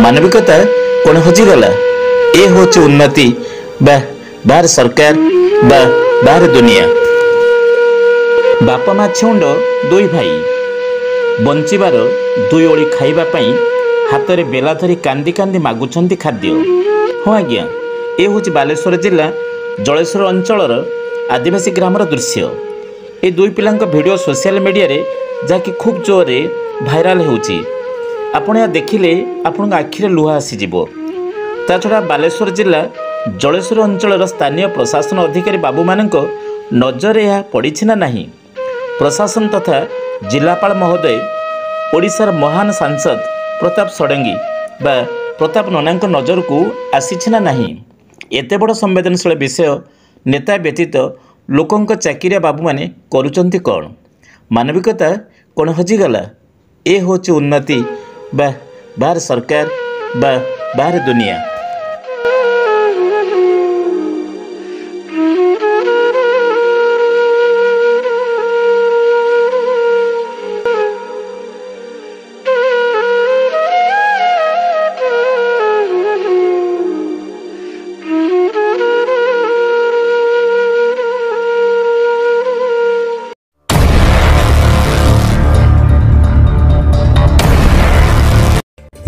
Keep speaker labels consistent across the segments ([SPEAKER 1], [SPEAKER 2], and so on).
[SPEAKER 1] मानविकता कौन हजिगला ए हूँ उन्नति बाहर सरकार बाहर दुनिया। बापा माँ छेउंड दुई भाई बंचार दुई ओली खाइबापी हाथ में बेला धरी कांदी कांदी मागुंट खाद्य। हाँ आज्ञा ए हूँ बालेश्वर जिला जलेश्वर अंचल आदिवासी ग्रामर दृश्य। ए दुई पिला भिडियो सोशल मीडिया रे जाकि खूब जोर भाइराल होउची। आपण या देखिले आपण आखिरे लुहा आसीजिव। ता छड़ा बालेश्वर जिला जलेश्वर अंचल स्थानीय प्रशासन अधिकारी बाबू मानक नजर यह पड़ी ना नहीं। प्रशासन तथा जिलापाल महोदय ओडिशार महान सांसद प्रताप षडंगी बा प्रताप नना नजर को आसी ना नहीं। एते बड़ संवेदनशील विषय नेता व्यतीत लोकों चाकिरिया बाबू माने करुचंती कौन? मानविकता कौन हजिगला ए हूँ उन्नति बाहर सरकार बाहर दुनिया।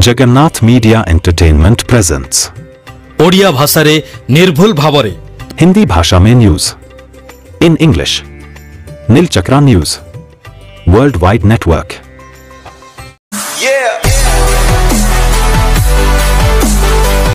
[SPEAKER 2] Jagannath media entertainment presents
[SPEAKER 3] Odia भाषा रे निर्भुल भावरे
[SPEAKER 2] हिंदी भाषा में news in English Nilachakra news worldwide network.